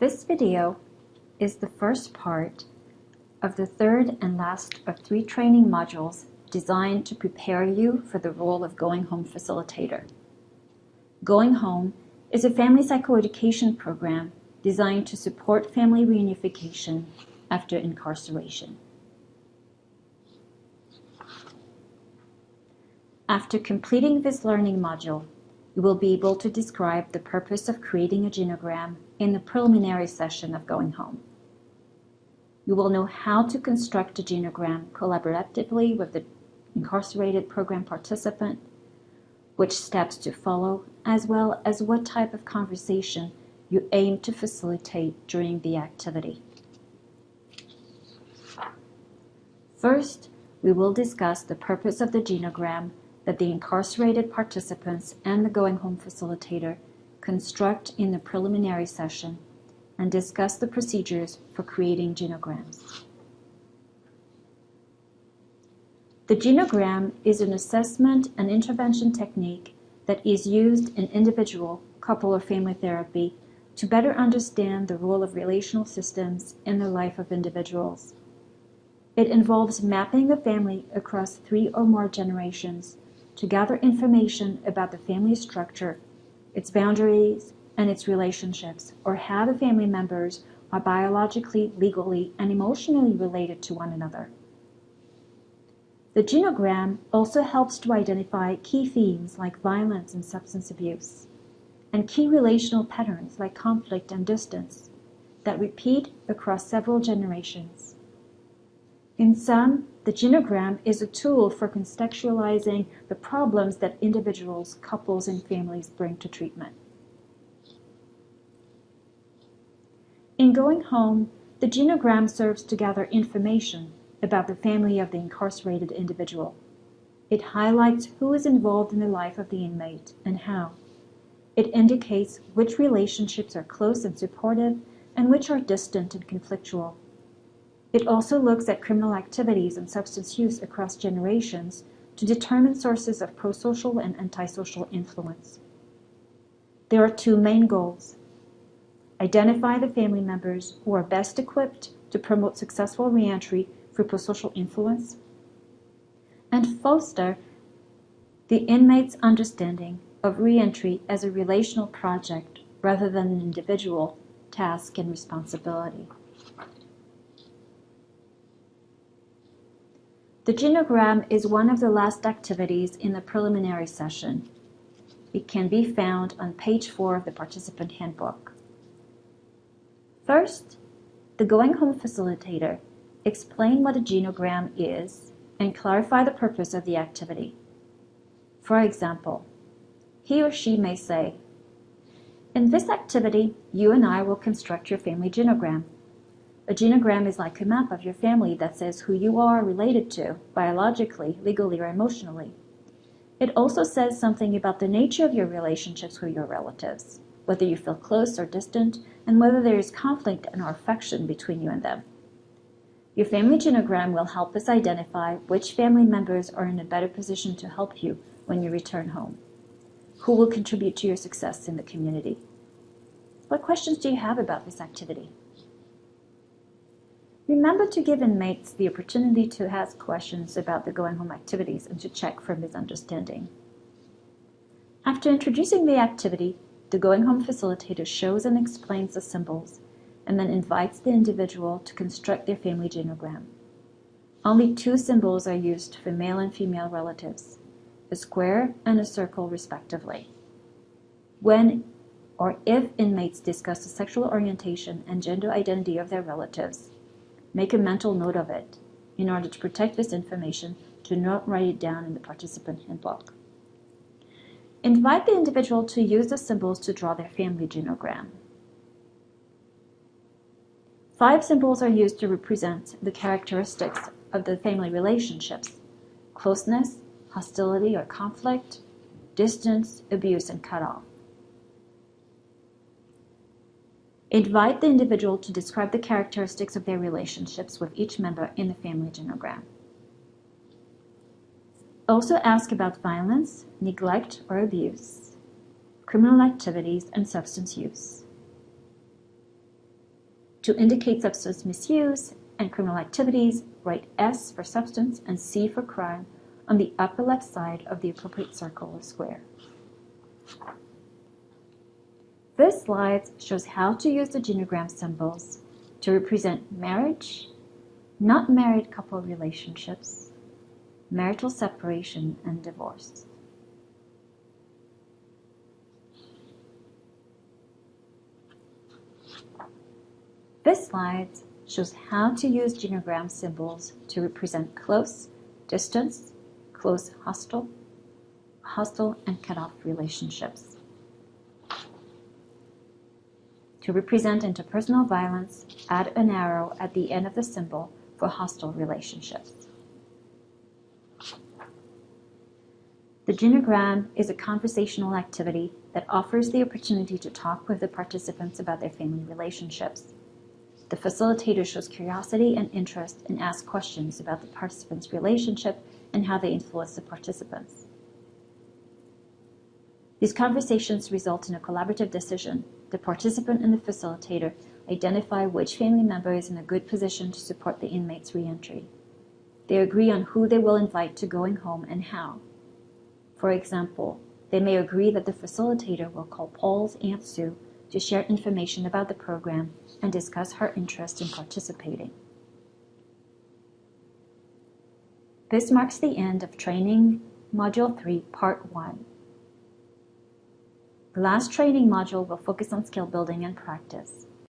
This video is the first part of the third and last of 3 training modules designed to prepare you for the role of Going Home Facilitator. Going Home is a family psychoeducation program designed to support family reunification after incarceration. After completing this learning module, you will be able to describe the purpose of creating a genogram in the preliminary session of Going Home. You will know how to construct a genogram collaboratively with the incarcerated program participant, which steps to follow, as well as what type of conversation you aim to facilitate during the activity. First, we will discuss the purpose of the genogram that the incarcerated participants and the Going Home Facilitator construct in the preliminary session and discuss the procedures for creating genograms. The genogram is an assessment and intervention technique that is used in individual, couple, or family therapy to better understand the role of relational systems in the life of individuals. It involves mapping the family across 3 or more generations to gather information about the family structure, its boundaries, and its relationships, or how the family members are biologically, legally, and emotionally related to one another. The genogram also helps to identify key themes like violence and substance abuse, and key relational patterns like conflict and distance that repeat across several generations. In sum, the genogram is a tool for contextualizing the problems that individuals, couples, and families bring to treatment. In Going Home, the genogram serves to gather information about the family of the incarcerated individual. It highlights who is involved in the life of the inmate and how. It indicates which relationships are close and supportive and which are distant and conflictual. It also looks at criminal activities and substance use across generations to determine sources of prosocial and antisocial influence. There are 2 main goals. Identify the family members who are best equipped to promote successful reentry through prosocial influence, and foster the inmate's understanding of reentry as a relational project rather than an individual task and responsibility. The genogram is one of the last activities in the preliminary session. It can be found on page 4 of the participant handbook. First, the Going Home Facilitator explain what a genogram is and clarify the purpose of the activity. For example, he or she may say, "In this activity, you and I will construct your family genogram. A genogram is like a map of your family that says who you are related to, biologically, legally, or emotionally. It also says something about the nature of your relationships with your relatives, whether you feel close or distant, and whether there is conflict and or affection between you and them. Your family genogram will help us identify which family members are in a better position to help you when you return home, who will contribute to your success in the community." What questions do you have about this activity? Remember to give inmates the opportunity to ask questions about the Going Home activities and to check for misunderstanding. After introducing the activity, the Going Home Facilitator shows and explains the symbols and then invites the individual to construct their family genogram. Only 2 symbols are used for male and female relatives, a square and a circle respectively. When or if inmates discuss the sexual orientation and gender identity of their relatives, make a mental note of it. In order to protect this information, do not write it down in the participant handbook. Invite the individual to use the symbols to draw their family genogram. 5 symbols are used to represent the characteristics of the family relationships: closeness, hostility or conflict, distance, abuse, and cutoff. Invite the individual to describe the characteristics of their relationships with each member in the family genogram. Also ask about violence, neglect or abuse, criminal activities, and substance use. To indicate substance misuse and criminal activities, write S for substance and C for crime on the upper left side of the appropriate circle or square. This slide shows how to use the genogram symbols to represent marriage, not married couple relationships, marital separation, and divorce. This slide shows how to use genogram symbols to represent close, distance, close, hostile, and cut-off relationships. To represent interpersonal violence, add an arrow at the end of the symbol for hostile relationships. The genogram is a conversational activity that offers the opportunity to talk with the participants about their family relationships. The facilitator shows curiosity and interest and asks questions about the participants' relationship and how they influence the participants. These conversations result in a collaborative decision. The participant and the facilitator identify which family member is in a good position to support the inmate's re-entry. They agree on who they will invite to going home and how. For example, they may agree that the facilitator will call Paul's Aunt Sue to share information about the program and discuss her interest in participating. This marks the end of Training Module 3, Part 1. The last training module will focus on skill building and practice.